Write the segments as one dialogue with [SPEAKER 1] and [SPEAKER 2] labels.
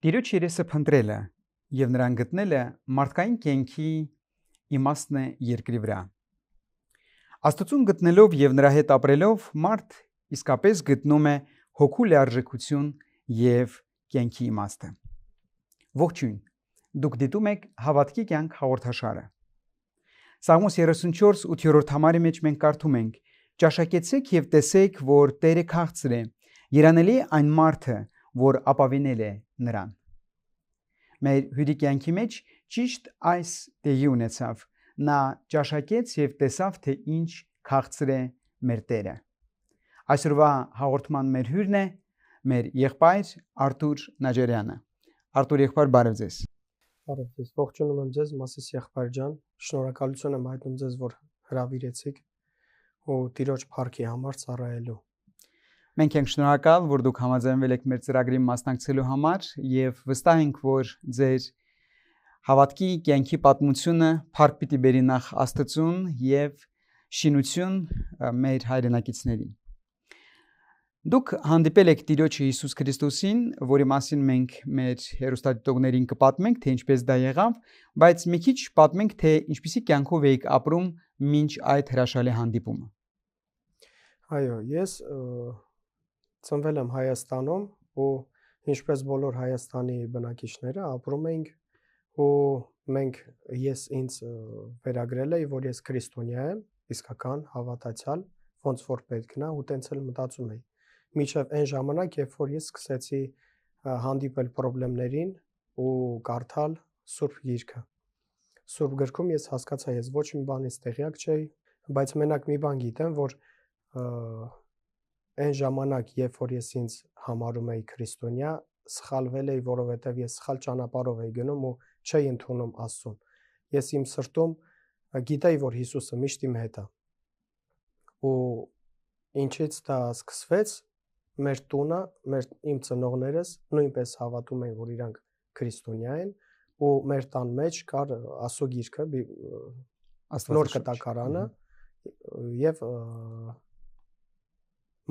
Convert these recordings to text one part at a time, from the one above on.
[SPEAKER 1] Տիրոջ երեսը փնտրելը եւ նրան գտնելը մարդկային կյանքի իմաստն է երկրի վրա։ Աստծուն գտնելով եւ նրա հետ ապրելով մարդ իսկապես գտնում է հոգու լիարժեքություն եւ կյանքի իմաստը։ Ողջույն, դուք դիտում եք Հավատքի կյանք հաղորդաշարը։ Սաղմոս 34-8-րդ համարի մեջ մենք կարդում ենք. «Ճաշակեցեք եւ տեսեք, որ Տերը քաղցր է, երանելի է այն մարդը, որ ապավինել է նրան»։ Մեր հյուրի կյանքի մեջ ճիշտ այս տեղի ունեցավ։ Նա ճաշակեց եւ տեսավ, թե ինչ քաղցր է մեր Տերը։ Այսօրվա հաղորդման մեր հյուրն է մեր եղբայր Արթուր Նաջարյանը։ Արթուր եղբայր, բարև ձեզ։
[SPEAKER 2] Բարև ձեզ, ողջունում եմ ձեզ, Մասիս եղբայր ջան, շնորհակալություն եմ հայտնում ձեզ, որ հրավիրեցիք ու Տիրոջ փառքի համար ծառայելու։
[SPEAKER 1] Մենք ենք շնորհակալ, որ դուք համաձայնվել եք մեր ծրագրին մասնակցելու համար եւ վստահ ենք, որ ձեր հավատքի կյանքի պատմությունը փառք պիտի բերի նախ Աստծուն եւ շինություն մեր հայրենակիցներին։ Դուք հանդիպել եք Տիրոջ Հիսուս Քրիստոսին, որի մասին մենք մեր հերոստատիտողներին կպատմենք, թե ինչպես դա եղավ, բայց մի քիչ պատմենք, թե ինչպիսի կյանքով եք ապրում մինչ այդ հրաշալի հանդիպումը։
[SPEAKER 2] Այո, ես ծնվել եմ Հայաստանում ու ինչպես բոլոր Հայաստանի բնակիչները ապրում ենք ու ես ինձ վերագրել էի, որ ես քրիստոնյա եմ, իսկական հավատացյալ, ոնց որ պետքն է, ու տենց էլ մտածում էի։ Մինչև այն ժամանակ, երբ որ ես սկսեցի հանդիպել խնդիրներին ու կարդալ Սուրբ Գիրքը։ Սուրբ Գրքում ես հասկացա, ես ոչ մի բանից տեղյակ չէի, բայց մենակ մի բան գիտեմ, որ այն ժամանակ, երբ որ ես ինձ համարում էի քրիստոնյա, սխալվել էի, որովհետև ես սխալ ճանապարհով էի գնում ու չէի ընդունում Աստծուն։ Ես իմ սրտում գիտեի, որ Հիսուսը միշտ իմ հետ է։ Ու ինչից դա սկսվեց, մեր տունը, իմ ծնողներս նույնպես հավատում էին, որ իրանք քրիստոնյա են, ու մեր տան մեջ կար Աստծո Գիրքը, Նոր Կտակարանը եւ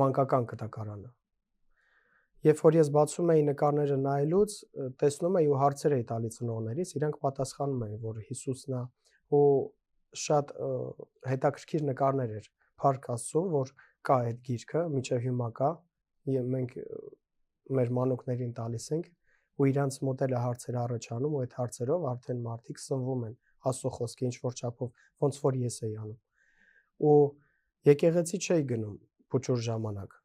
[SPEAKER 2] Մանկական Կտակարանը։ Երբ որ ես բացում էի նկարները նայելուց, տեսնում էի ու հարցեր էի տալիս ծնողներիս, իրանք պատասխանում էին, որ Հիսուսն է, ու շատ հետաքրքիր նկարներ էր, փառք Աստծո, որ կա այդ գիրքը, մինչև հիմա կա, եւ մենք մեր մանուկներին տալիս ենք ու իրանց մոտ էլ հարցեր առաջանում ու այդ հարցերով արդեն մարդիկ սնվում են Աստծո խոսքի ինչ որ չափով, ոնց որ ես էի անում։ Ու եկեղեցի չէի գնում փոքր ժամանակ։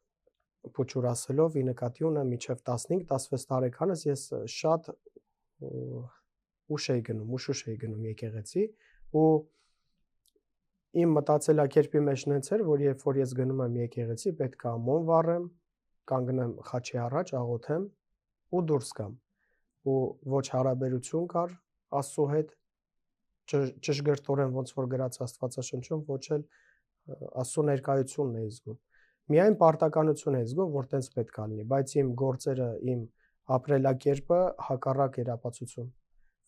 [SPEAKER 2] Փոքր ասելով ի նկատի ունեմ մինչև 15-16 տարեկանս ես շատ ուշ էի գնում եկեղեցի ու իմ մտածելակերպի մեջ նենց էր, որ երբ որ ես գնում եմ եկեղեցի, պետք է ամոն վառեմ, կանգնեմ խաչի առաջ, աղոթեմ ու դուրս գամ։ Ու ոչ հարաբերություն կար Աստծո հետ, ճշգրտորեն ոնց որ գրած Աստվածաշնչում, ոչ էլ Աստծո ներկայությունն էի զգում։ Միայն պարտականություն էի զգում, որ տենց պետք է լինի, բայց իմ գործերը, իմ ապրելակերպը հակառակ էր ապացուցում,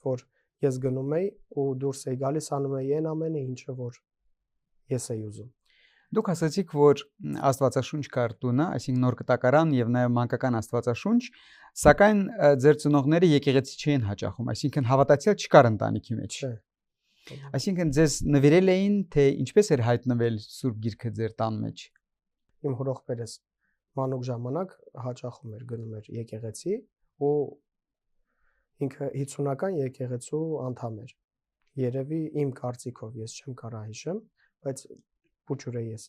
[SPEAKER 2] որ ես գնում էի ու դուրս էի գալիս, անում էի այն ամենը, ինչը որ ես էի ուզում։
[SPEAKER 1] Դուք ասացիք, որ Աստվածաշունչ կար տունը, այսինքն Նոր Կտակարան եւ նաեւ Մանկական Աստվածաշունչ, սակայն ձեր ծնողները եկեղեցի չէին հաճախում, այսինքն հավատացյալ չկար ընտանիքի մեջ։ Այսինքն ձեզ նվիրել էին, թե ինչպես էր հայտնվել Սուրբ Գիրքը ձեր տան մեջ։
[SPEAKER 2] Իմ հորողբերս մանուկ ժամանակ հաճախում էր գնում էր եկեղեցի ու ինքը 50-ական եկեղեցու անդամ էր։ Երևի իմ կարծիքով, ես չեմ կարող հիշեմ, բայց փոքր ես։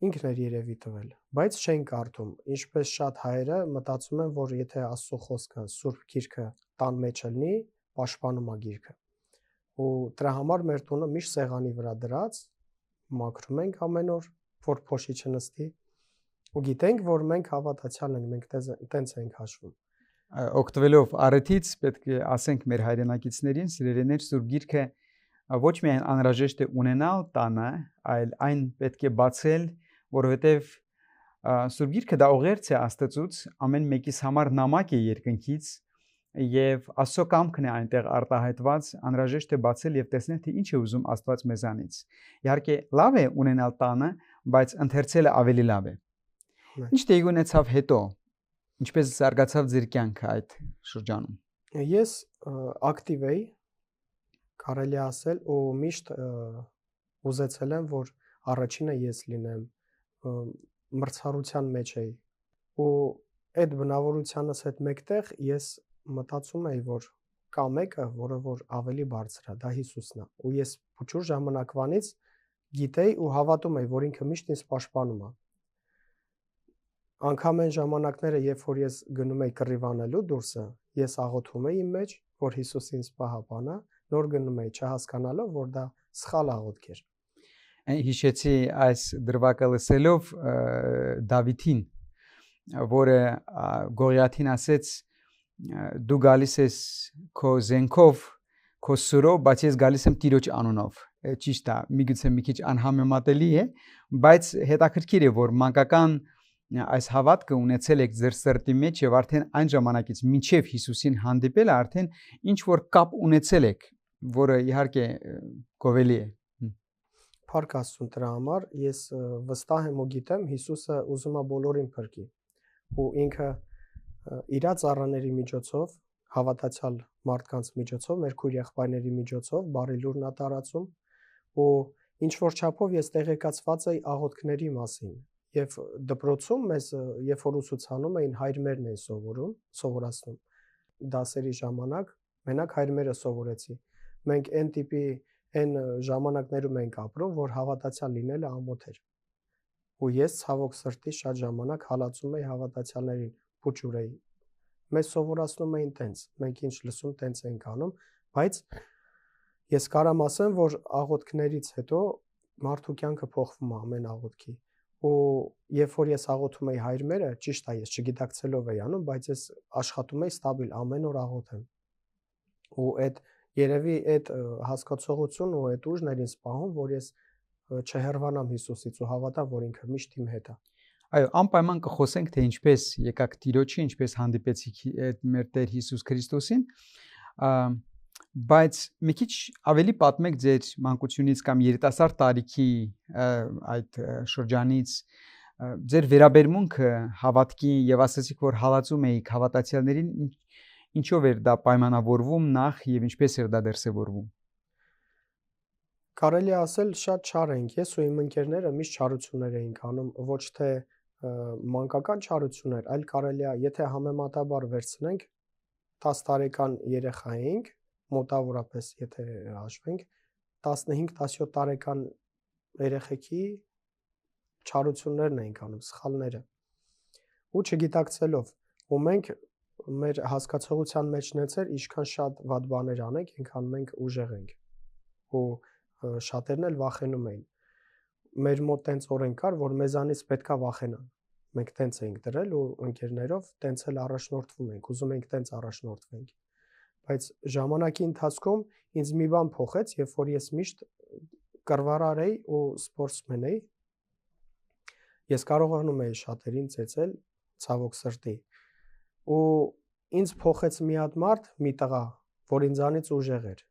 [SPEAKER 2] Ինքն էր երևի տվել, բայց չեն կարդում։ Ինչպես շատ հայերը մտածում են, որ եթե Աստծո խոսքը, Սուրբ Գիրքը տան մեջ լինի, պաշտպանում է Գիրքը։ Ու դրա համար մեր տունը միշտ սեղանի վրա դրած, մաքրում ենք ամեն օր, որ փոշի չնստի։ Ու գիտենք, որ մենք հավատացյալ ենք, մենք տենց ենք հաշվում։
[SPEAKER 1] Օգտվելով առիթից պետք է ասենք մեր հայրենակիցներին, սիրելիներ, Սուրբ Գիրքը ոչ միայն անհրաժեշտ է ունենալ տանը, այլ այն պետք է բացել, որովհետև Սուրբ Գիրքը դա ուղերձ է Աստծուց, ամեն մեկիս համար նամակ է երկնքից եւ Աստծո կամքն է այնտեղ արտահայտված, անհրաժեշտ է բացել եւ տեսնել, թե ինչ է ուզում Աստված մեզանից։ Իհարկե լավ է ունենալ տանը, բայց ընթերցելը ավելի լավ է։ Ինչ տեղի ունեցավ հետո։ Ինչպես զարգացավ ձեր կյանքը այդ շրջանում։
[SPEAKER 2] Ես ակտիվ էի, կարելի է ասել, ու միշտ ուզեցել եմ, որ առաջինը ես լինեմ, մրցառության մեջ էի։ Ու այդ բնավորությանս հետ մեկտեղ ես մտածում էի, որ կա մեկը, որը որ ավելի բարձր է, դա Հիսուսն է։ Ու ես փոքր ժամանակվանից գիտեի ու հավատում էի, որ ինքը միշտ ինձ պաշտպանում է։ Անկամ այն ժամանակները, երբ որ ես գնում էի կռիվանելու դուրսը, ես աղոթում էի իմ մեջ, որ Հիսուս ինձ պահապանա, նոր գնում էի չհասկանալով, որ դա սխալ աղոթք էր։
[SPEAKER 1] Հիշեցի այս դրվագը լսելով Դավիթին, որը Գողիաթին ասեց. դու գալիս ես քո զենքով, քո սուրով, բայց ես գալիս եմ Տիրոջ անունով։ Ճիշտ է, միգուցե մի քիչ անհամեմատելի է, բայց հետաքրքիր է, որ մանկական այս հավատքը ունեցել եք ձեր սրտի մեջ եւ արդեն այն ժամանակից մինչեւ Հիսուսին հանդիպելը արդեն ինչ որ կապ ունեցել եք, որը իհարկե գովելի է։
[SPEAKER 2] Փառք Աստծուն դրա համար, ես վստահ եմ ու գիտեմ, Հիսուսը ուզում է բոլորին փրկի։ Ու ինքը իր ծառաների միջոցով, հավատացյալ մարդկանց միջոցով, մեր քույր եղբայրների միջոցով բարի լուրն է տարածում, ու ինչ որ չափով ես տեղեկացված էի աղոթքների մասին։ Եվ դպրոցում մեզ, երբ որ ուսուցանում էին, հայրմերն էին սովորացնում դասերի ժամանակ, մենակ հայրմերը սովորեցի։ Մենք այն տիպի այն ժամանակներում ենք ապրում, որ հավատացյալ լինելը ամոթ էր։ Ու ես ցավոք սրտի շատ ժամանակ հալածում էի հավատացյալներին, փուչուր էի։ Մեզ սովորացնում էին տենց, մենք ինչ լսում տենց ենք անում, բայց ես կարամ ասեմ, որ աղոթքներից հետո մարդու կյանքը փոխվում է ամեն աղոթքի։ Ու երբ որ ես աղոթում էի հայրմերը, ճիշտ է, ես չգիտակցելով էի անում, բայց ես աշխատում էի ստաբիլ ամեն օր աղոթեմ։ Ու այդ երևի այդ հասկացողությունն ու այդ ուժն էր ինձ պահում, որ ես չհեռվանամ Հիսուսից ու հավատամ, որ ինքը միշտ իմ հետ է։
[SPEAKER 1] Այո, անպայման կխոսենք, թե ինչպես եկաք Տիրոջի, ինչպես հանդիպեցիք մեր Տեր Հիսուս Քրիստոսին, բայց մի քիչ ավելի պատմեք ձեր մանկությունից կամ երիտասարդ տարիքի այդ շրջանից, ձեր վերաբերմունքը հավատքի եւ ասացիք, որ հալածում էիք հավատացյալներին, ինչով էր դա պայմանավորվում նախ եւ ինչպես էր դա դրսևորվում։
[SPEAKER 2] Կարելի է ասել շատ չար ենք, ես ու իմ ընկերները միշտ չարություններ էինք անում, ոչ թե մանկական չարություններ, այլ կարելի է, եթե համեմատաբար վերցնենք 10 տարեկան երեխա էինք, մոտավորապես եթե հաշվենք, 15-17 տարեկան երեխեքի չարություններն էինք անում, սխալները։ Ու չգիտակցելով, ու մենք մեր հասկացողության մեջ նեցեր, ինչքան շատ վատ բաներ անենք, այնքան մենք ուժեղ ենք։ Ու շատերն էլ վախենում էին։ Մեր մոտ տենց օրենք կար, որ մեզանից պետքա վախենան։ Մենք տենց էինք դրել ու ընկերներով տենց էլ առաջնորդվում ենք, ուզում ենք տենց առաջնորդվենք։ Բայց ժամանակի ընթացքում ինձ մի բան փոխեց, երբ որ ես միշտ կռվարար էի ու սպորտսմեն էի, ես կարողանում էի շատերին ծեծել ցավոք սրտի։ Ու ինձ փոխեց մի հատ մարդ, մի տղա, որ ինձանից ուժեղ էր։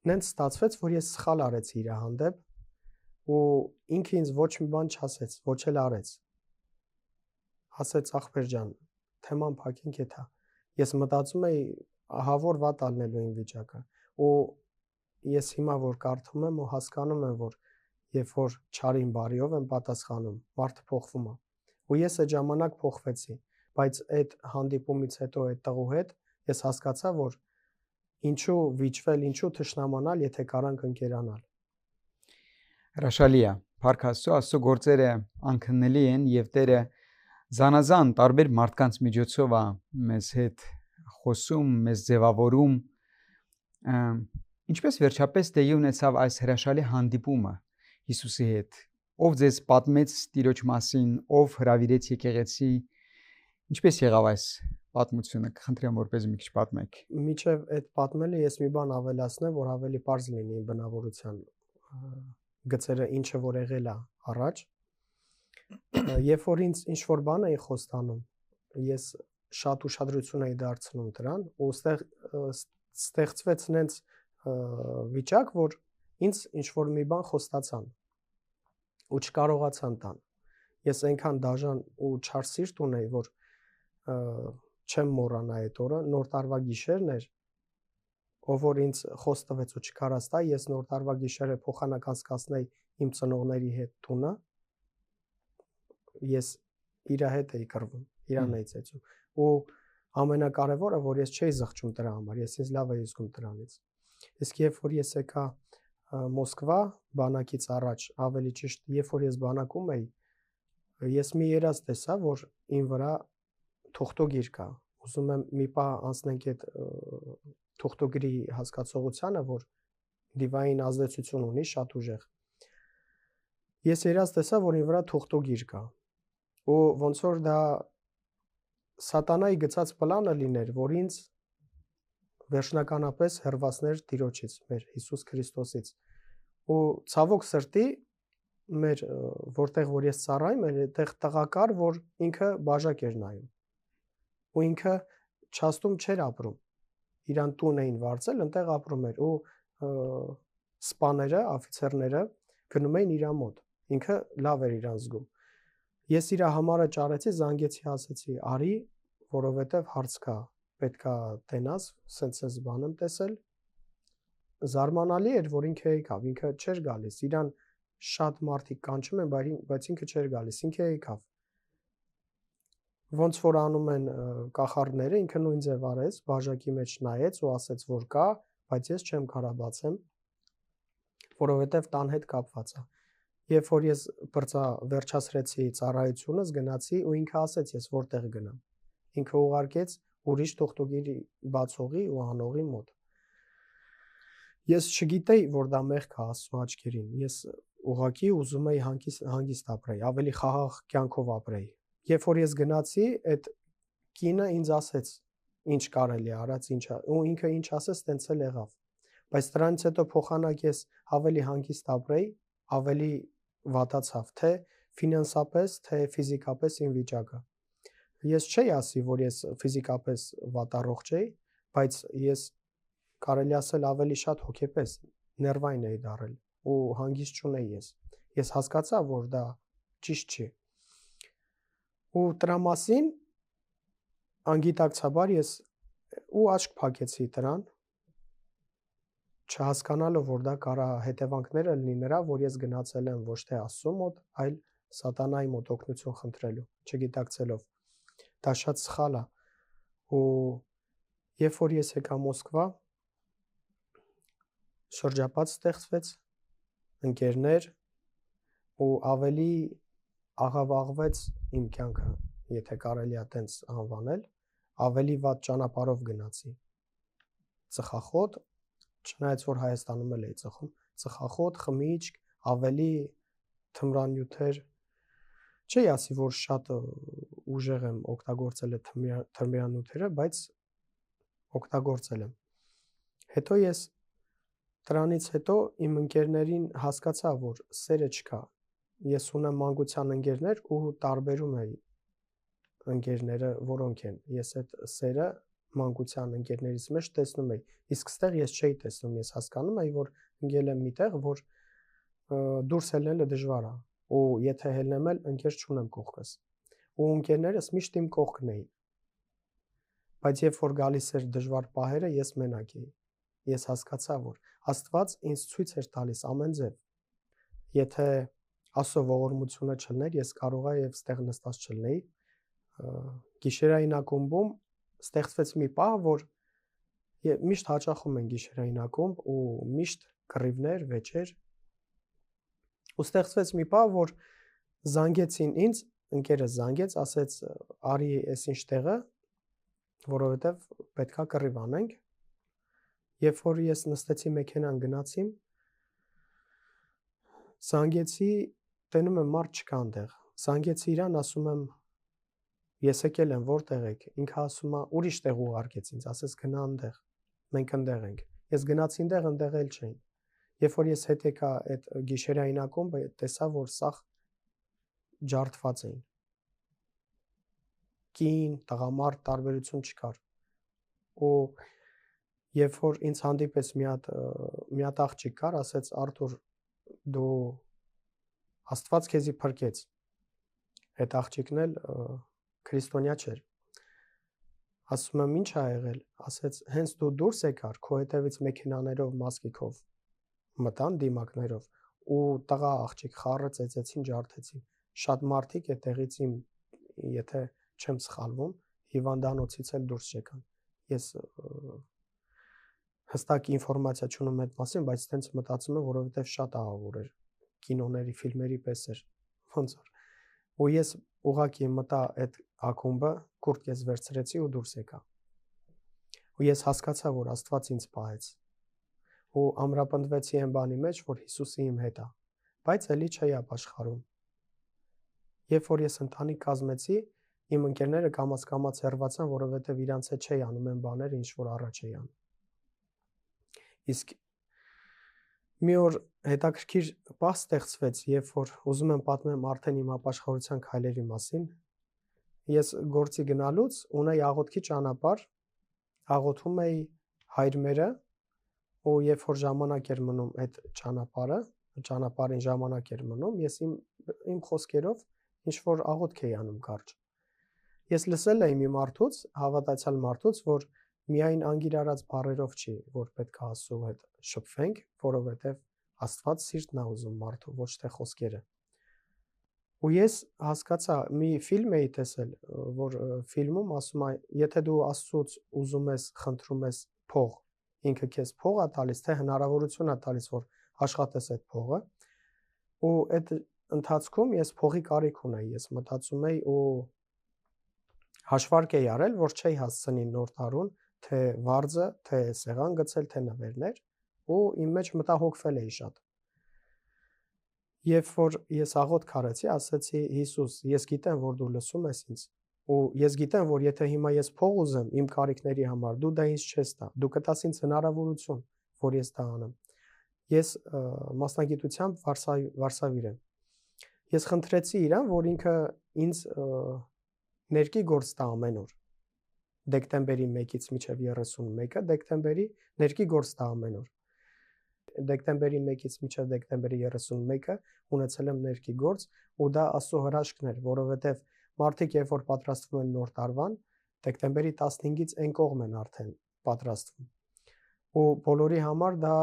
[SPEAKER 2] Նենց ստացվեց, որ ես սխալ արեցի իր հանդեպ ու ինքը ինձ ոչ մի բան չասեց, ոչ էլ արեց։ Ասեց ախպեր ջան, թեման փակենք էթա։ Ես մտածում էի, ահա որ վատ ալնելու իմ վիճակը։ Ու ես հիմա որ կարդում եմ ու հասկանում եմ, որ երբ որ չարին բարիով եմ պատասխանում, մարդը փոխվում է։ Ու ես այդ ժամանակ փոխվեցի, բայց այդ հանդիպումից հետո այդ տղու հետ ես հասկացա, որ ինչու վիճվել, ինչու թշնամանալ, եթե կարանք ընկերանալ։
[SPEAKER 1] Հրաշալի է, Փառք Աստծո, Աստծո գործերը անքննելի են եւ Տերը զանազան տարբեր մարդկանց միջոցով է մեզ հետ խոսում, մեզ ձևավորում։ Ինչպես վերջապես տեղի ունեցավ այս հրաշալի հանդիպումը Հիսուսի հետ։ Ով ձեզ պատմեց Տիրոջ մասին, ով հրավիրեց եկեղեցի, ինչպես եղավ այս պատմությունը, կխնդրեմ որպես մի քիչ պատմեք։
[SPEAKER 2] Միջև այդ պատմելը ես մի բան ավելացնեմ, որ ավելի པարզ լինի բնավորության գծերը ինչը որ եղել է առաջ։ Երբ որ ինձ ինչ որ բան էի խոստանում, ես շատ ուշադրություն էի դարձնում դրան, ու ստեղծվեց նենց վիճակ, որ ինձ ինչ որ մի բան խոստացան ու չկարողացան տան։ Ես այնքան դաժան ու չար սիրտ ունեի, որ չեմ մոռանա այդ օրը, նոր տարվա գիշերն էր, ով որ ինձ խոս տվեց ու չկարած տա, ես նոր տարվա գիշերը փոխանակ անցկացնեի իմ ծնողների հետ տունը, ես իր հետ էի կռվում, իրան էի ծեծում, ու ամենակարևորը, որ ես չէի զղջում դրա համար, ես ինձ լավ էի զգում դրանից։ Իսկ երբ որ ես եկա Մոսկվա բանակից առաջ, ավելի ճիշտ, երբ որ ես բանակում էի, ես մի երազ տեսա, որ իմ վրա թուղթոգիր կա։ Ուզում եմ մի պահ անցնենք այդ թուղթոգիրի հասկացողությանը, որ դիվային ազդեցություն ունի շատ ուժեղ։ Ես երազ տեսա, որ իմ վրա թուղթոգիր կա։ Ու ոնց որ դա սատանայի գծած պլանը լիներ, որ ինձ վերջնականապես հեռացներ Տիրոջից, մեր Հիսուս Քրիստոսից։ Ու ցավոք սրտի մեր որտեղ որ ես ծառայում եմ, այդտեղ տղա կար, որ ինքը բաժակ էր նայում։ Ու ինքը չաստում չէր ապրում։ Իրան տուն էին վարձել, ընտեղ ապրում էր ու սպաները, աֆիցերները գնում էին իր մոտ։ Ինքը լավ էր իրան զգում։ Ես իր համարը ճարեցի, զանգեցի, ասեցի, արի, որովհետև հարց կա, պետքա տենաս, սենց բան եմ տեսել։ Զարմանալի էր, որ ինքը եկավ, ինքը չէր գալիս, իրան շատ մարդիկ կանչում են, բայց ինքը չէր գալիս, ինքը եկավ։ Ոնց որ անում են կախարդները, ինքը նույն ձև արեց, բաժակի մեջ նայեց ու ասեց, որ կա, բայց ես չեմ կարա բացեմ, որովհետև տան հետ կապված է։ Երբ որ ես վերջացրեցի ծառայությունս, գնացի ու ինքը ասեց, ես որտեղ գնամ։ Ինքը ուղարկեց ուրիշ թուղթոգիրի բացողի ու անողի մոտ։ Ես չգիտեի, որ դա մեղք է Աստծո աչքերին։ Ես ուղղակի ուզում էի հանգիստ ապրեի, ավելի խաղաղ կյանքով ապրեի։ Երբ որ ես գնացի, այդ կինը ինձ ասեց, ինչ կարելի արած, ինչա, ու ինքը ինչ ասեց, տենց էլ եղավ։ Բայց դրանից հետո փոխանակ ես ավելի հանգիստ ապրեի, ավելի վատացավ, թե ֆինանսապես, թե ֆիզիկապես իմ վիճակը։ Ես չէի ասի, որ ես ֆիզիկապես վատառողջ էի, բայց ես կարելի ասել ավելի շատ հոգեպես, ներվային էի դարել ու հանգիստ չունեի ես։ Ես հասկացա, որ դա ճիշտ չի։ Ու դրա մասին անգիտակցաբար ես ու աչք փակեցի դրան, չհասկանալով, որ դա կարա հետևանքները լինի նրա, որ ես գնացել եմ ոչ թե Աստծո մոտ, այլ սատանայի մոտ օգնություն խնդրելու, չգիտակցելով։ Դա շատ սխալ է։ Ու երբ որ ես եկա Մոսկվա, շրջապատ ստեղծվեց, ընկերներ ու ավելի աղավաղվեց իմ կյանքը, եթե կարելի է տենց անվանել, ավելի վատ ճանապարհով գնացի։ Ծխախոտ, չնայած որ Հայաստանում էլ էի ծխում, ծխախոտ, խմիչք, ավելի թմրանյութեր, չի ասի, որ շատ ուժեղ եմ օգտագործել այդ թմրանյութերը, բայց օգտագործել եմ։ Հետո ես դրանից հետո իմ ընկերներին հասկացա, որ սերը չկա։ Ես ունեմ մանկության ընկերներ ու տարբերում էի ընկերները, որոնք են։ Ես այդ սերը մանկության ընկերներից մեջ տեսնում էի։ Իսկ ստեղ ես չէի տեսնում, ես հասկանում էի, որ ընկել եմ միտեղ, որ դուրս ելնելը դժվար է, ու եթե ելնեմ էլ ընկեր չունեմ կողքս։ Ու ընկերներս միշտ իմ կողքն էին։ Բայց երբ որ գալիս էր դժվար պահերը, ես մենակ էի։ Ես հասկացա, որ Աստված ինձ ցույց էր տալիս ամեն ձև։ Եթե Աստծո ողորմությունը չլներ, ես կարող եի եւ ստեղ նստած չլնեի։ Գիշերային ակումբում ստեղծվեց մի պահ, որ միշտ հաճախում են գիշերային ակումբ ու միշտ կռիվներ, վեճեր։ Ու ստեղծվեց մի պահ, որ զանգեցին ինձ, ընկերս զանգեց, ասեց արի էս ինչ տեղը, որովհետև պետքա կռիվ անենք։ Երբ որ ես նստեցի մեքենան գնացի, զանգեցի, տենում եմ մարդ չկա այնտեղ։ Զանգեցի իրան, ասում եմ ես եկել եմ, որտեղ եք։ Ինքը ասում է ուրիշ տեղ ուղարկեց ինձ, ասեց գնա այնտեղ։ Մենք այնտեղ ենք։ Ես գնացի այնտեղ, այնտեղ էլ չէին։ Երբ որ ես հետ եկա այդ գիշերային ակումբը, տեսա, որ սաղ ջարդված էին։ Կին, տղամարդ տարբերություն չկար։ Ու երբ որ ինձ հանդիպես մի հատ աղջիկ կար, ասեց Արթուր, դու Աստված քեզի փրկեց։ Այդ աղջիկն էլ քրիստոնյա չէր։ Ասում եմ ինչ ա եղել, ասեց հենց դու դուրս եկար, քո հետևից մեքենաներով, մասկիկով մտան դիմակներով ու տղա աղջիկ խառը ծեծեցին, ջարդեցին։ Շատ մարդիկ այդտեղից իմ, եթե չեմ սխալվում, հիվանդանոցից էլ դուրս եկան։ Ես հստակ ինֆորմացիա չունեմ այդ մասին, բայց տենց մտածում եմ, որովհետև շատ ահավոր էր, կինոների, ֆիլմերի պես էր, ոնց որ։ Ու ես ուղղակի մտա այդ ակումբը, կուրտկես վերցրեցի ու դուրս եկա։ Ու ես հասկացա, որ Աստված ինձ պահեց։ Ու ամրապնդվեցի այն բանի մեջ, որ Հիսուսը իմ հետ է, բայց էլի չի ապաշխարում։ Երբ որ ես ընտանիք կազմեցի, իմ ընկերները կամաց հեռացան, որովհետև իրանց հետ չի անում այն բաները, ինչ որ առաջ էի անում։ Իսկ մի օր հետաքրքիր պահ ստեղծվեց, երբ որ ուզում եմ պատմեմ արդեն իմ ապաշխարության քայլերի մասին։ Ես գործի գնալուց ունեի աղոթքի ճանապարհ, աղոթում էի հայր մերը, ու երբ որ ժամանակ էր մնում այդ ճանապարհին ժամանակ էր մնում, ես իմ խոսքերով ինչ որ աղոթք էի անում կարճ։ Ես լսել էի մի մարդուց, հավատացյալ մարդուց, որ միայն անգիր արած բառերով չի, որ պետք է Աստծո հետ շփվենք, որովհետև Աստված սիրտն է ուզում մարդու, ոչ թե խոսքերը։ Ու ես հասկացա, մի ֆիլմ էի տեսել, որ ֆիլմում ասում է, եթե դու Աստծուց ուզում ես, խնդրում ես փող, ինքը քեզ փող է տալիս, թե հնարավորություն է տալիս, որ աշխատես այդ փողը։ Ու այդ ընթացքում ես փողի կարիք ունեի, ես մտածում էի ու հաշվարկ էի արել, որ չի հասցնի նոր տարուն, թե վարձը, թե սեղան գցել, թե նվերներ, ու իմ մեջ մտահոգվել էի շատ։ Երբ որ ես աղոթք արեցի, ասեցի Հիսուս, ես գիտեմ, որ դու լսում ես ինձ, ու ես գիտեմ, որ եթե հիմա ես փող ուզեմ իմ կարիքների համար, դու դա ինձ չես տա, դու կտաս ինձ հնարավորություն, որ ես դա անեմ։ Ես մասնագիտությամբ վարսավիր եմ։ Ես խնդրեցի իրան, որ ինքը ինձ ներքի գործ տա ամեն օր։ Դեկտեմբերի 1-ից մինչև 31-ը դեկտեմբերի ներքի գործ տա ամեն օր։ Դեկտեմբերի 1-ից մինչև դեկտեմբերի 31-ը ունեցել եմ ներքի գործ, ու դա Աստծո հրաշքն էր, որովհետև մարդիկ երբ որ պատրաստվում են նոր տարվան, դեկտեմբերի 15-ից այն կողմ են արդեն պատրաստվում։ Ու բոլորի համար դա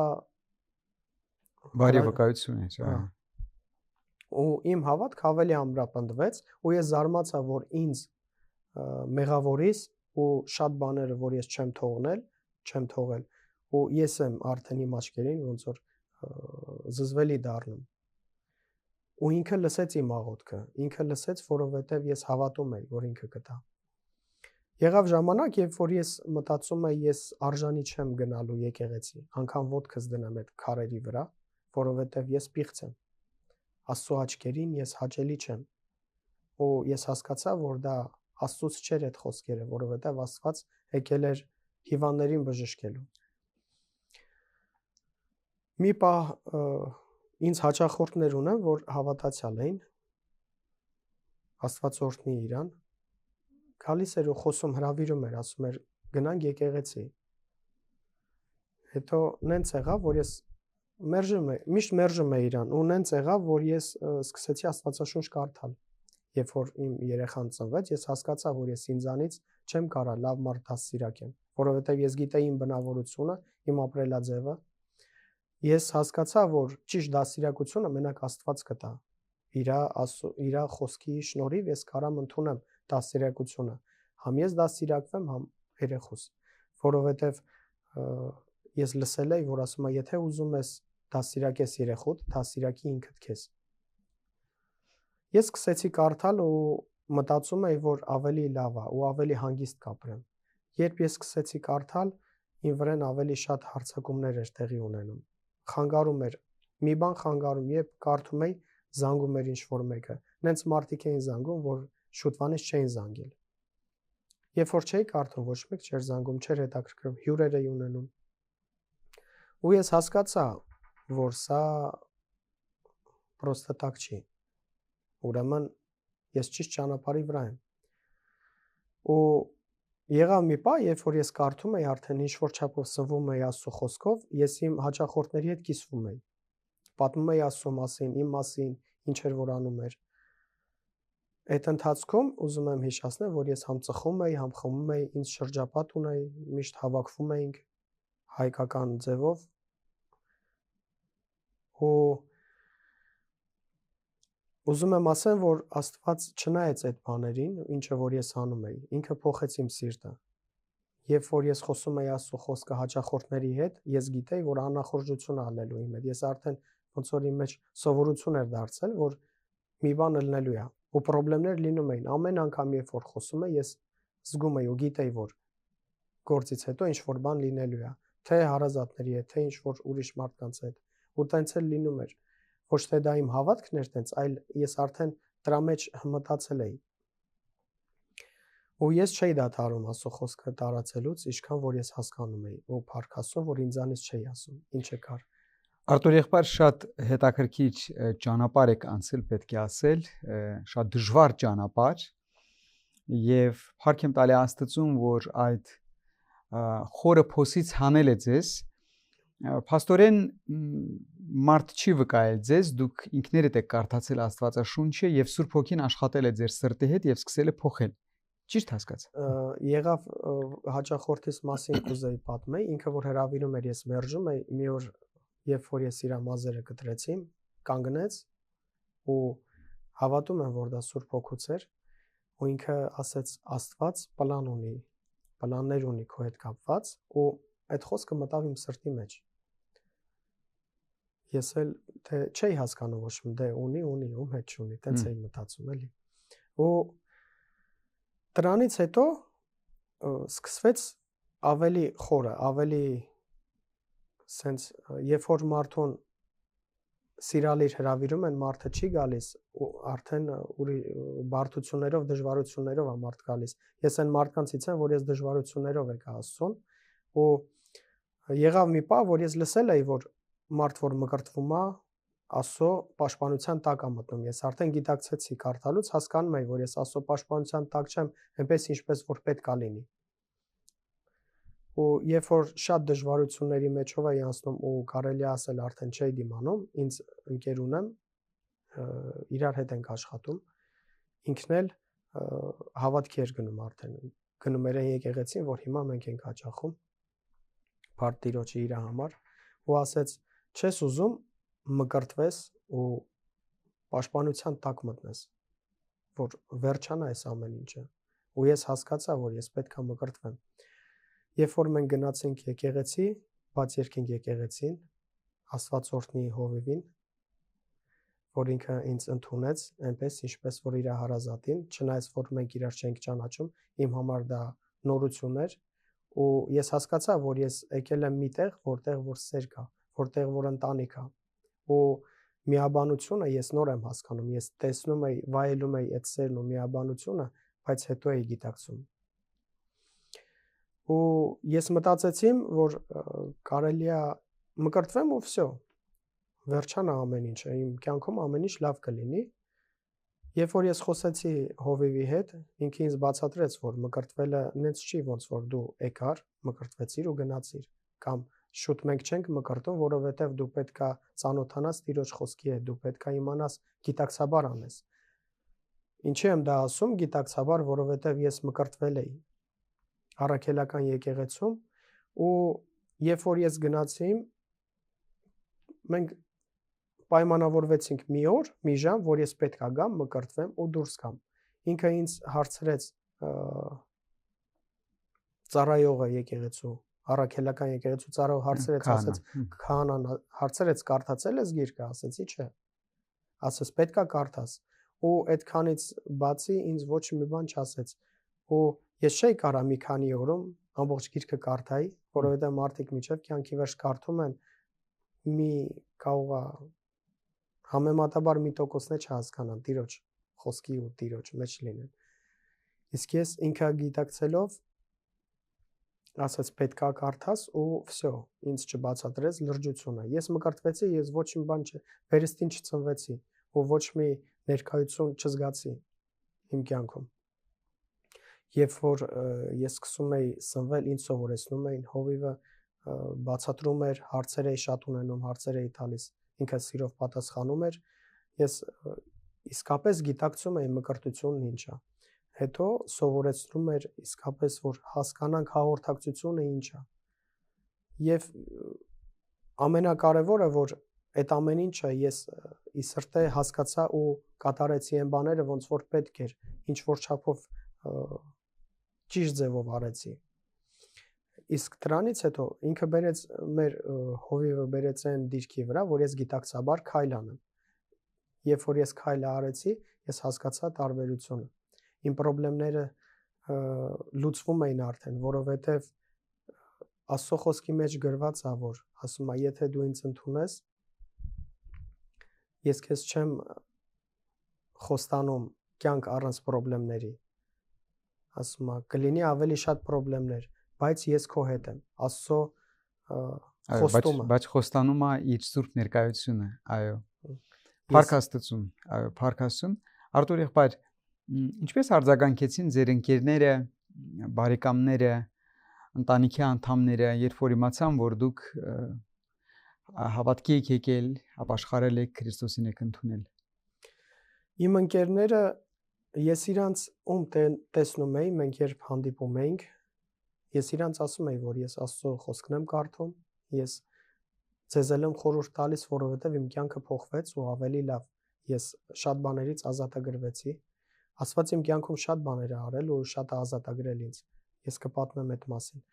[SPEAKER 1] բարի վկայություն է, այո։
[SPEAKER 2] Ու իմ հավատքը ավելի ամրապնդվեց, ու ես զարմացա, որ ինձ մեղավորիս ու շատ բաները, որ ես չեմ թողել, ու ես եմ արդեն իմ աչքերին ոնց որ զզվելի դառնում։ Ու ինքը լսեց իմ աղոթքը, ինքը լսեց, որովհետև ես հավատում էի, որ ինքը կտա։ Եղավ ժամանակ, երբ որ ես մտածում էի, ես արժանի չեմ գնալու եկեղեցի, անգամ ոտքս դնեմ այդ քարերի վրա, որովհետև ես պիղծ եմ։ Աստծո աչքերին ես հաճելի չեմ։ Ու ես հասկացա, որ դա Աստծուց չէր այդ խոսքերը, որովհետև Աստված եկել էր հիվանդներին բժշկելու։ Մի պահ ինձ հաճախորդներ ունեմ, որ հավատացյալ էին, Աստված օրհնի իրան, գալիս էր ու խոսում, հրավիրում էր, ասում էր գնանք եկեղեցի։ Հետո նենց եղավ, որ ես միշտ մերժում էի իրան, ու նենց եղավ, որ ես սկսեցի Աստվածաշունչ կարդալ։ Երբ որ իմ երեխան ծնվեց, ես հասկացա, որ ես ինձանից չեմ կարա լավ մարդ դաստիարակեմ, որովհետև ես գիտեի իմ բնավորությունը, իմ ապրելաձևը։ Ես հասկացա, որ ճիշտ դաստիարակությունը մենակ Աստված կտա։ Իր խոսքի շնորհիվ ես կարամ ընդունեմ դաստիարակությունը։ Համ ես դաստիարակվեմ, համ երեխուս, որովհետև ես լսել էի, որ ասում է, եթե ուզում ես դաստիարակես երեխուդ, դաստիարակի ինքդ քեզ։ Ես սկսեցի կարդալ ու մտածում էի, որ ավելի լավ է ու ավելի հանգիստ կապրեմ։ Երբ ես սկսեցի կարդալ, իմ վրան ավելի շատ հարձակումներ էր տեղի ունենում։ Խանգարում էր, մի բան խանգարում, երբ կարդում էի, զանգում էր ինչ-որ մեկը։ Նենց մարդիկ էին զանգում, որ շուտվանից չէին զանգել։ Երբ որ չէի կարդում, ոչ մեկ չէր զանգում, չէր հետաքրքրում, հյուրեր էի ունենում։ Ու ես հասկացա, որ սա պրոստը տակ չի։ Ուրեմն ես ճիշտ ճանապարհի վրա եմ։ Ու եղավ մի պահ, երբ որ ես կարդում էի, արդեն ինչ-որ չափով սնվում էի Աստծո խոսքով, ես իմ հաճախորդների հետ կիսվում էի։ Պատմում էի Աստծո մասին, իմ մասին, ինչ էր որ անում էր։ Այդ ընթացքում ուզում եմ հիշեցնել, որ ես համ ծխում էի, համ խմում էի, ինձ շրջապատ ունեի, միշտ հավաքվում էինք հայկական ձևով ու ուզում եմ ասեմ, որ Աստված չնայեց այդ բաներին, ինչը որ ես անում էի, ինքը փոխեց իմ սիրտը։ Երբ որ ես խոսում էի Աստծո խոսքը հաճախորդների հետ, ես գիտեի, որ անախորժություն է ալելու իմ հետ։ Ես արդեն ոնց որ իմ մեջ սովորություն էր դարձել, որ մի բան ելնելու է, ու խնդիրներ լինում էին։ Ամեն անգամ երբ որ խոսում էի, ես զգում էի ու գիտեի, որ գործից հետո ինչ որ բան լինելու է, թե հարազատների հետ, թե ինչ որ ուրիշ մարդկանց հետ։ Ու տենց էլ լինում էր։ Ոչ թե դա իմ հավատքն էր տենց, այլ ես արդեն դրա մեջ մտածել էի։ Ու ես չէի դադարում Աստծո խոսքը տարածելուց, ինչքան որ ես հասկանում էի, ու փառք Աստծո, որ ինձանից չէի ասում, ինչը կար։
[SPEAKER 1] Արտուր եղբայր, շատ հետաքրքիր ճանապարհ եք անցել, պետք է ասել, շատ դժվար ճանապարհ, եւ փառք եմ տալի Աստծուն, որ այդ խորը փոսից հանել է ձեզ։ Փաստորեն մարդ չի վկայել ձեզ, դուք ինքներդ եք կարդացել Աստվածաշունչը եւ Սուրբ Հոգին աշխատել է ձեր սրտի հետ եւ սկսել է փոխել։ Ճիշտ հասկացա։
[SPEAKER 2] Եղավ հաճախորդիս մասին կուզեի պատմել, ինքը որ հրավիրում էր, ես մերժում էի, մի օր երբ որ ես իր մազերը կտրեցի, կանգնեց ու հավատում եմ, որ դա Սուրբ Հոգուց էր, ու ինքը ասեց Աստված պլան ունի, պլաններ ունի քո հետ կապված, ու այդ խոսքը մտավ իմ սրտի մեջ։ Ես էլ թե չէի հասկանում ոչ մի դե ունի, ում հետ չունի, տենց էի մտածում էլի։ Ու դրանից հետո սկսվեց ավելի խորը, ավելի սենց երբ որ մարդուն սիրալիր հրավիրում են, մարդը չի գալիս ու արդեն բարդություններով, դժվարություններով է մարդ գալիս։ Ես այն մարդկանցից եմ, որ ես դժվարություններով եկա Աստծուն, ու եղավ մի պահ, որ ես լսել էի, որ մարդ որ մկրտվում է, Աստծո պաշտպանության տակ է մտնում։ Ես արդեն գիտակցեցի կարդալուց, հասկանում էի, որ ես Աստծո պաշտպանության տակ չեմ, այնպես ինչպես որ պետք է լինի։ Ու երբ որ շատ դժվարությունների մեջով էի անցնում ու կարելի է ասել արդեն չէի դիմանում, ինձ ընկեր ունեմ, իրար հետ ենք աշխատում, ինքն էլ հավատքի էր գնում արդեն, գնում էր եկեղեցին, որ հիմա մենք ենք հաճախում, Փառք Տիրոջի իր համար, ու ասեց, չես ուզում մկրտվես ու պաշտպանության տակ մտնես, որ վերջանա այս ամեն ինչը, ու ես հասկացա, որ ես պետք է մկրտվեմ։ Երբ որ մենք գնացինք եկեղեցի, բաց երկինք եկեղեցին, Աստվածորդնի հովիվին, որ ինքը ինձ ընդունեց, այնպես ինչպես որ իր հարազատին, չնայած որ մենք իրար չենք ճանաչում, իմ համար դա նորություն էր, ու ես հասկացա, որ ես եկել եմ միտեղ, որտեղ որ սեր կա, որտեղ որ ընտանիք է, ու միաբանությունը ես նոր եմ հասկանում, ես տեսնում էի, վայելում էի այդ սերն ու միաբանությունը, բայց հետո էի գիտակցում։ Ու ես մտածեցի, որ կարելի է մկրտվեմ ու վсё, վերջանա ամեն ինչը, իմ կյանքում ամեն ինչ լավ կլինի։ Երբ որ ես խոսեցի հովիվի հետ, ինքը ինձ բացատրեց, որ մկրտվելը նենց չի, ոնց որ դու եկար, մկրտվեցիր ու գնացիր, կամ շուտ մենք չենք մկրտում, որովհետև դու պետքա ծանոթանաս Տիրոջ խոսքի հետ, դու պետքա իմանաս գիտակցաբար անես։ Ինչի եմ դա ասում գիտակցաբար, որովհետև ես մկրտվել էի առաքելական եկեղեցում, ու երբ որ ես գնացի, մենք պայմանավորվեցինք մի օր, մի ժամ, որ ես պետք է գամ, մկրտվեմ ու դուրս գամ։ Ինքը ինձ հարցրեց ծառայողը եկեղեցու, առաքելական եկեղեցու ծառայող հարցրեց, ասեց, քահանան հարցրեց, կարդացել ես գիրքը, ասեցի չէ։ Ասեց պետք է կարդաս։ Ու այդքանից բացի ինձ ոչ մի բան չասեց։ Ու ես չէի կարա մի քանի օրում ամբողջ գիրքը կարդայի, որովհետև մարդիկ միջև կյանքի վերջ կարդում են, մի կարող է համեմատաբար մի տոկոսն է չհասկանան Տիրոջ խոսքի ու Տիրոջ մեջ լինեն։ Իսկ ես ինքը գիտակցելով ասաց պետքա կարդաս ու վсё, ինձ չբացատրեց լրջությունը։ Ես մկրտվեցի, ես ոչ մի բան վերստին չծնվեցի ու ոչ մի ներկայություն չզգացի իմ կյանքում։ Երբ որ ես սկսում էի սնվել, ինձ սովորեցնում էին հովիվը բացատրում էր, հարցեր էի շատ ունենում, հարցեր էի տալիս, ինքը սիրով պատասխանում էր, ես իսկապես գիտակցում էի մկրտությունն ինչ է։ Հետո սովորեցնում էր իսկապես որ հասկանանք հաղորդակցությունը ինչ է։ Եվ ամենակարևորը որ այդ ամեն ինչը ես ի սրտե հասկացա ու կատարեցի այն բաները ոնց որ պետք էր, ինչ որ չափով ճիշտ ձևով արեցի։ Իսկ դրանից հետո ինքը բերեց մեր հովիվը բերեց այն դիրքի վրա, որ ես գիտակցաբար քայլ անեմ։ Երբ որ ես քայլը արեցի, ես հասկացա տարբերությունը։ Իմ խնդիրները լուծվում էին արդեն, որովհետև Աստծո խոսքի մեջ գրված է, որ ասում է, եթե դու ինձ ընդունես, ես քեզ չեմ խոստանում կյանք առանց խնդիրների։ Ասում է, կլինի ավելի շատ խնդիրներ, բայց ես քո հետ եմ։ Աստծո խոստումը։
[SPEAKER 1] Բայց խոստանում է իր սուրբ ներկայությունը, այո։ Փառք Աստծուն, այո, փառք Աստծուն։ Արտուր եղբայր, ինչպես արձագանքեցին ձեր ընկերները, բարեկամները, ընտանիքի անդամները, երբ որ իմացան, որ դուք հավատքի եք եկել, ապաշխարել եք, Քրիստոսին եք ընդունել։
[SPEAKER 2] Իմ ընկերները, ես իրանց ում տեսնում էի, մենք երբ հանդիպում էինք, ես իրանց ասում էի, որ ես Աստծո խոսքն եմ կարդում, ես ձեզ եմ խորհուրդ տալիս, որովհետև իմ կյանքը փոխվեց ու ավելի լավ, ես շատ բաներից ազատագրվեցի։ Աստված իմ կյանքում շատ բաներ է արել ու շատ է ազատագրել ինձ։ Ես կպատմեմ այդ մասին։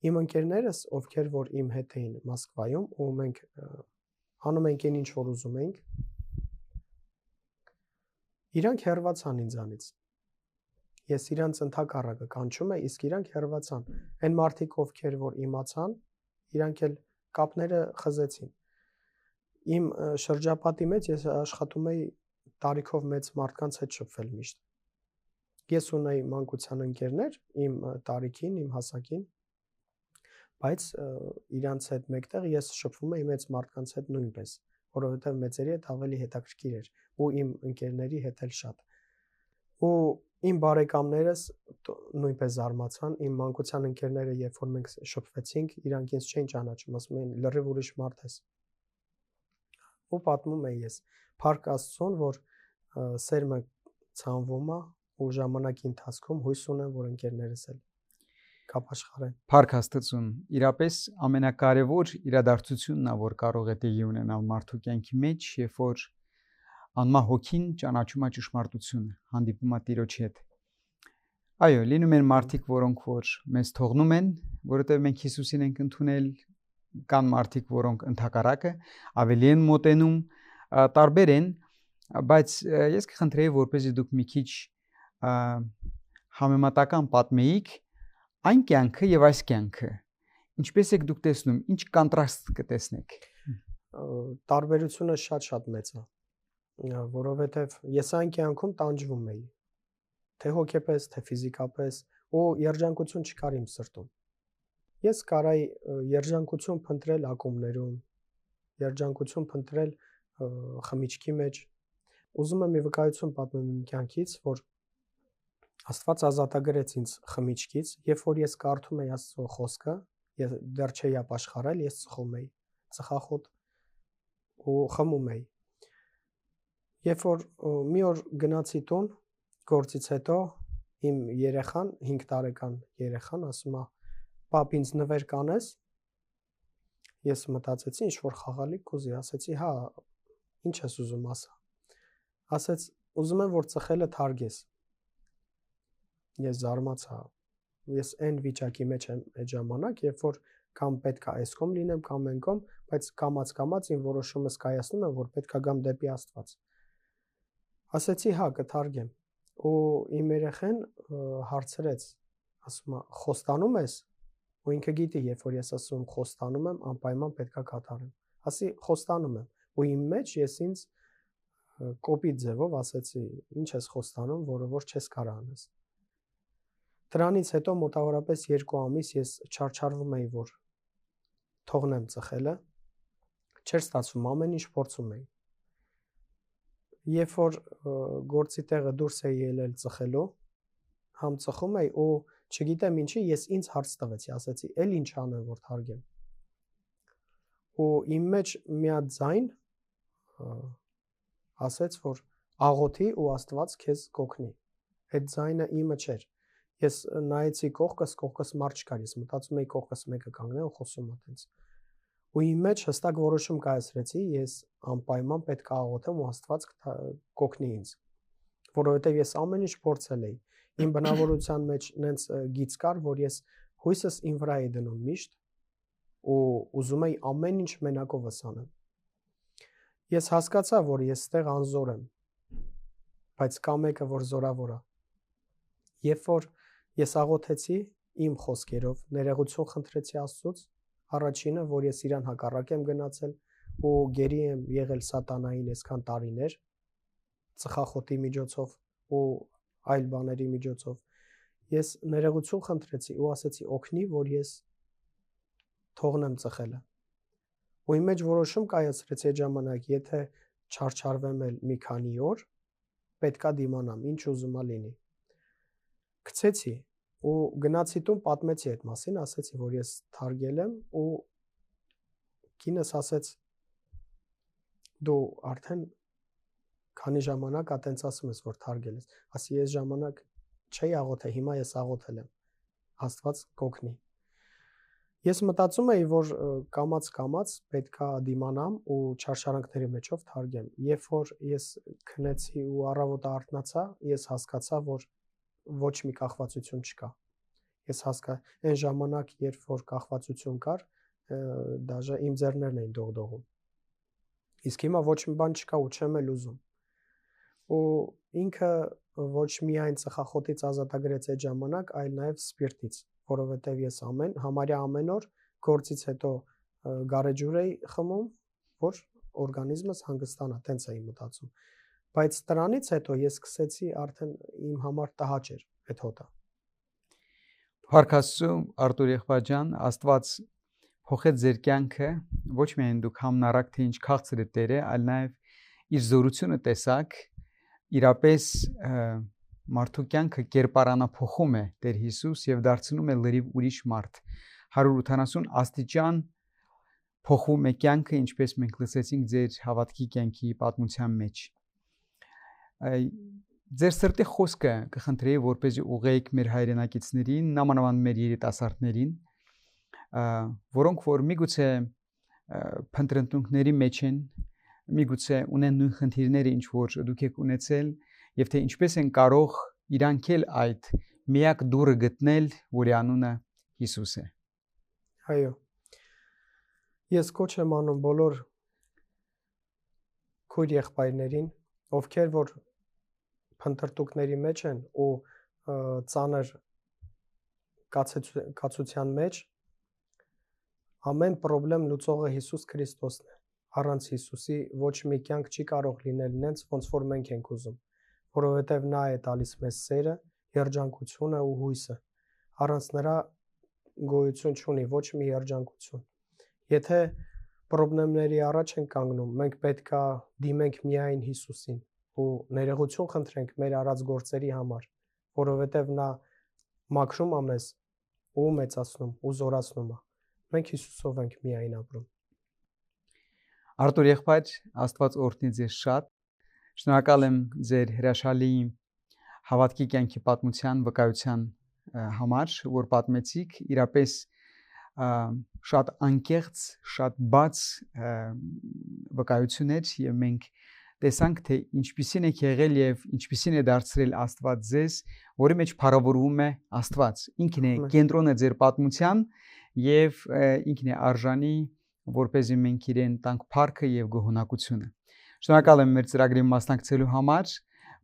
[SPEAKER 2] Իմ ընկերներս, ովքեր որ իմ հետ էին Մոսկվայում ու մենք անում ենք այն ինչ որ ուզում էինք, իրանք հեռացան ինձանից։ Ես իրանց ընդհակառակը կանչում եմ, իսկ իրանք հեռացան։ Այն մարդիկ, ովքեր որ իմացան, իրանք էլ կապները խզեցին։ Իմ շրջապատի մեջ ես աշխատում էի տարիքով մեծ մարդկանց հետ շփվել միշտ։ Ես ունեի մանկության ընկերներ, իմ տարիքին, իմ հասակին, բայց իրանց հետ մեկտեղ ես շփվում էի մեծ մարդկանց հետ նույնպես, որովհետև մեծերի հետ ավելի հետաքրքիր էր ու իմ ընկերների հետ էլ շատ։ Ու իմ բարեկամներս նույնպես զարմացան, իմ մանկության ընկերները, երբ որ մենք շփվեցինք, իրանք ինձ չէին ճանաչում, ասում էին լրիվ ուրիշ մարդ ես։ Ու պատմում եմ ես, փառք Աստծուն, որ սերմը ցանվում է ու ժամանակի ընթացքում հույս ունեմ, որ ընկերներս էլ կապաշխարեն։
[SPEAKER 1] Փառք Աստծուն, իրապես ամենակարևոր իրադարձությունն է, որ կարող է տեղի ունենալ մարդու կյանքի մեջ, երբ որ անմահ հոգին ճանաչում է ճշմարտությունը, հանդիպում է Տիրոջի հետ։ Այո, լինում են մարդիկ, որոնք որ մեզ թողնում են, որովհետև մենք Հիսուսին ենք ընդունել, կան մարդիկ, որոնք ընդհակառակը ավելի են մոտենում, տարբեր են, բայց ես կխնդրեի, որպեսզի դուք մի քիչ համեմատական պատմեիք այն կյանքը եւ այս կյանքը։ Ինչպես եք դուք տեսնում, ինչ կոնտրաստ կտեսնեք։
[SPEAKER 2] Տարբերությունը շատ մեծ է, որովհետև ես այն կյանքում տանջվում էի, թե հոգեպես, թե ֆիզիկապես, ու երջանկություն չկար իմ սրտում։ Ես կարայի երջանկություն փնտրել ակումբներում, երջանկություն փնտրել խմիչքի մեջ։ Ուզում եմ մի վկայություն պատմեմ իմ կյանքից, որ Աստված ազատագրեց ինձ խմիչքից, երբ որ ես կարդում էի Աստծո խոսքը, ես դեռ չէի ապաշխարել, ես ծխում էի, ծխախոտ ու խմում էի։ Երբ որ մի օր գնացի տուն, գործից հետո իմ երեխան, 5 տարեկան երեխան ասում է. «Պապ, ինձ նվեր կանես»։ Ես մտածեցի, ինչ որ խաղալիք կուզի, ասեցի, հա, ինչ ես ուզում ասա։ Ասեց, ուզում եմ որ ծխելը թարգես։ Ես զարմացա։ Ես այն վիճակի մեջ եմ այդ ժամանակ, երբ որ կամ պետք է այս կողմ լինեմ, կամ այն կողմ, բայց կամաց իմ որոշումս կայացնում եմ, որ պետք է գամ դեպի Աստված։ Ասեցի, հա, կթարգեմ։ Ու իմ երեխան հարցրեց, ասում է, խոստանում ես։ Ու ինքը գիտի, երբ որ ես ասում խոստանում եմ, անպայման պետք է կատարեմ։ Ասի, խոստանում եմ։ Ու իմ մեջ ես ինձ կոպիտ ձևով ասեցի, ինչ ես խոստանում, որը որ չես կարող անես։ Դրանից հետո մոտավորապես 2 ամիս ես չարչարվում էի, որ թողնեմ ծխելը, չէր ստացվում, ամեն ինչ փորձում էի։ Երբ որ գործի տեղը դուրս էի ելել ծխելու, համ ծխում էի ու չգիտեմ ինչի, ես ինձ հարց տվեցի, ասեցի, էլ ինչ անեմ, որ թարգեմ։ Ու իմ մեջ մի հատ ձայն ասեց, որ աղոթի ու Աստված քեզ կօգնի։ Այդ ձայնը իմը չէր։ Ես նայեցի կողքս մարդ չկար, ես մտածում էի կողքս մեկը կանգնա ու խոսում է այդպես։ Ու իմ մեջ հստակ որոշում կայացրեցի, ես անպայման պետք է աղոթեմ ու Աստված կօգնի ինձ, որովհետև ես ամեն ինչ փորձել էի։ Իմ բնավորության մեջ նենց գիծ կար, որ ես հույսս իմ վրա էի դնում միշտ ու ուզում էի ամեն ինչ մենակովս անեմ։ Ես հասկացա, որ ես ստեղ անզոր եմ, բայց կա մեկը, որ զորավոր է։ Երբ որ ես աղոթեցի իմ խոսքերով, ներողություն խնդրեցի Աստծուց, առաջինը, որ ես իրան հակառակ եմ գնացել ու գերի եմ եղել սատանային այսքան տարիներ, ծխախոտի միջոցով ու այլ բաների միջոցով, ես ներողություն խնդրեցի ու ասեցի օգնի, որ ես թողնեմ ծխելը։ Ու իմ մեջ որոշում կայացրեցի այդ ժամանակ, եթե չարչարվեմ էլ մի քանի օր, պետքա դիմանամ, ինչ ուզում ա լինի։ Գցեցի ու գնացի տուն, պատմեցի այդ մասին, ասեցի, որ ես թարգել եմ ու կինս ասեց դու արդեն քանի ժամանակ ատենց ասում ես, որ թարգել ես, ասի ես ժամանակ չէի աղոթել, հիմա ես աղոթել եմ, Աստված կօգնի։ Ես մտածում էի, որ կամաց պետքա դիմանամ ու չարշարանքների մեջով թարգեմ։ Երբ որ ես քնեցի ու առավոտը արթնացա, ես հասկացա, որ ոչ մի կախվածություն չկա։ Ես այն ժամանակ, երբ որ կախվածություն կար, դաժե իմ ձեռներն էին դողդողում։ Իսկ հիմա ոչ մի բան չկա ու չեմ էլ ուզում։ Ու ինքը ոչ միայն ծխախոտից ազատագրեց այդ ժամանակ, այլ նաև սպիրտից, որովհետև ես համարյա ամեն օր գործից հետո գարեջուր էի խմում, որ օրգանիզմս հանգստանա, տենց էի մտածում։ Բայց դրանից հետո ես սկսեցի արդեն իմ համար տհաճ էր այդ հոտը։
[SPEAKER 1] Փառք Աստծո, Արտուր եղբայրան, Աստված փոխեց ձեր կյանքը, ոչ միայն դուք համնարակ թե ինչ քաղցր է Տերը, այլ նաև իր զորությունը տեսաք, իրապես մարդու կյանքը կերպարանափոխում է Տեր Հիսուս եւ դարձնում է լրիվ ուրիշ մարդ։ 180 աստիճան փոխվում է կյանքը, ինչպես մենք լսեցինք ձեր հավատքի կյանքի պատմության մեջ։ Ձեր սրտի խոսքը կխնդրեի, որպեսզի ուղղեիք մեր հայրենակիցներին, նամանավանդ մեր երիտասարդներին, որոնք որ միգուցե փնտրընկների մեջ են, միգուցե ունեն նույն խնդիրները, ինչ որ դուք եք ունեցել, եւ թե ինչպես են կարող իրանք էլ այդ միակ դուրը գտնել, որի անունը Հիսուս է։
[SPEAKER 2] Այո։ Ես կոչ եմ անում բոլոր քույր եղբայրներին, ովքեր որ փնտրտուքների մեջ են ու ծանր կացության մեջ, ամեն խնդրեմ լուծողը Հիսուս Քրիստոսն է։ Առանց Հիսուսի ոչ մի կյանք չի կարող լինել նենց, ոնց որ մենք ենք ուզում, որովհետև նա է տալիս մեզ սերը, երջանկությունը ու հույսը։ Առանց նրա գոյություն չունի ոչ մի երջանկություն։ Եթե խնդիրների առաջ ենք կանգնում, մենք պետքա դիմենք միայն Հիսուսին ու ներողություն խնդրենք մեր արած գործերի համար, որովհետև նա մաքրում է մեզ ու մեծացնում ու զորացնում է։ Մենք Հիսուսով ենք միայն ապրում։
[SPEAKER 1] Արտուր եղբայր, Աստված օրհնի ձեզ շատ։ Շնորհակալ եմ ձեր հրաշալի հավատքի կյանքի պատմության վկայության համար, որ պատմեցիք, իրապես շատ անկեղծ, շատ բաց վկայություններ եւ մենք տեսանք, թե ինչպիսին եք եղել եւ ինչպիսին է դարձրել Աստված ձեզ, որի մեջ փառավորվում է Աստված։ Ինքն է կենտրոնը ձեր պատմության եւ ինքն է արժանի, որպեսզի մենք իրեն տանք փառքը եւ գոհունակությունը։ Շնորհակալ եմ մեր ծրագրին մասնակցելու համար։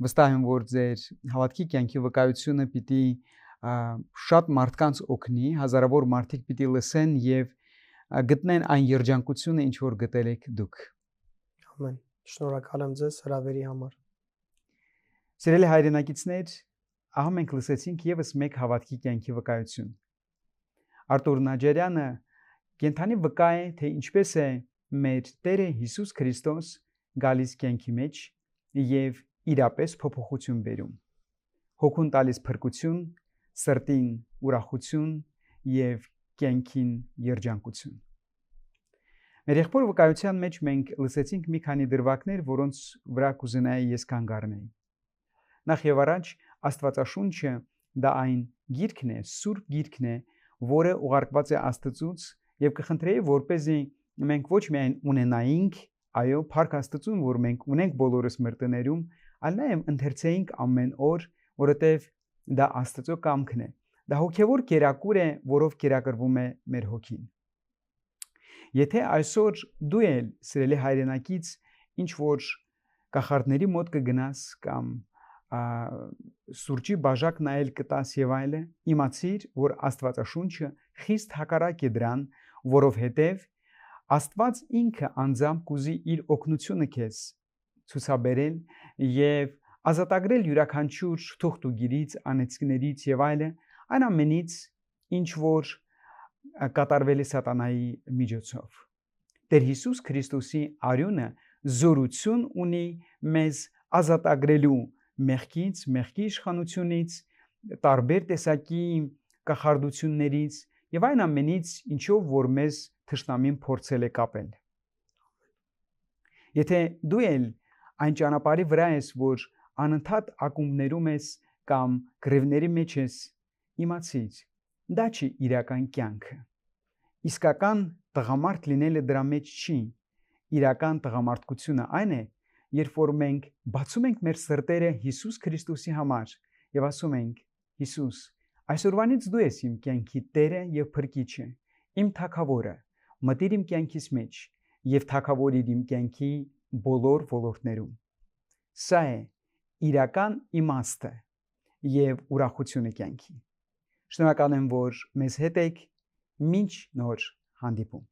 [SPEAKER 1] Վստահ եմ, որ ձեր հավատքի կյանքի վկայությունը պիտի շատ մարդկանց օգնի, հազարավոր մարդիկ պիտի լսեն եւ գտնեն այն երջանկությունը, ինչ որ գտել եք դուք։
[SPEAKER 2] Ամեն։ Շնորհակալ եմ ձեզ հրավերի համար։
[SPEAKER 1] Սիրելի հայրենակիցներ, ահա մենք լսեցինք եւս մեկ հավատքի կյանքի վկայություն։ Արտուր Նաջարյանը կենթանի վկա է, թե ինչպես է մեր Տերը Հիսուս Քրիստոս գալիս կյանքի մեջ եւ իրապես փոփոխություն բերում։ Հոգուն տալիս փրկություն, սրտին ուրախություն եւ կյանքին երջանկություն։ Մեր եղբոր վկայության մեջ մենք լսեցինք մի քանի դրվագներ, որոնց վրա կուզենայի ես կանգ առնեի։ Նախ եւ առաջ Աստվածաշունչը դա այն գիրքն է, սուրբ գիրքն է, որը ուղարկված է Աստծուց եւ կխնդրեի, որպեսզի մենք ոչ միայն ունենայինք, այո, Փառք Աստծուն, որ մենք ունենք բոլորս մեր տներում, այլ նաեւ ընթերցեինք ամեն օր, որովհետեւ դա Աստծո կամքն է։ Դա հոգեվոր կերակուր է, որով կերակրվում է մեր հոգին։ Եթե այսօր դու էլ սիրելի հայրենակից ինչ որ կախարդների մոտ կգնաս կամ սուրճի բաժակ նայել կտաս եւ այլը, իմացիր, որ Աստվածաշունչը խիստ հակառակ է դրան, որովհետեւ Աստված ինքը անձամբ կուզի իր օգնությունը քեզ ցուցաբերել եւ ազատագրել յուրաքանչյուր թուղթ ու գիրից, անեծքներից եւ այլը, այն ամենից, ինչ որ կատարվել է սատանայի միջոցով։ Տեր Հիսուս Քրիստոսի արյունը զորություն ունի մեզ ազատագրելու մեղքից, մեղքի իշխանությունից, տարբեր տեսակի կախարդություններից եւ այն ամենից, ինչով որ մեզ թշնամին փորձել է կապել։ Եթե դու էլ այն ճանապարհի վրա ես, որ անընդհատ ակումբներում ես կամ գրևների մեջ ես, իմացիր, դա չի իրական կյանքը։ Իսկական տղամարդ լինելը դրա մեջ չի։ Իրական տղամարդկությունը այն է, երբ որ մենք բացում ենք մեր սրտերը Հիսուս Քրիստոսի համար եւ ասում ենք. Հիսուս, այսօրվանից դու ես իմ կյանքի Տերը եւ Փրկիչը, իմ Թագավորը, մտիր իմ կյանքիս մեջ եւ թագավորիր իմ կյանքի բոլոր ոլորտներում։ Սա է իրական իմաստը եւ ուրախությունը կյանքի։ Շնորհակալ եմ, որ մեզ հետ եք, մինչ նոր հանդիպում։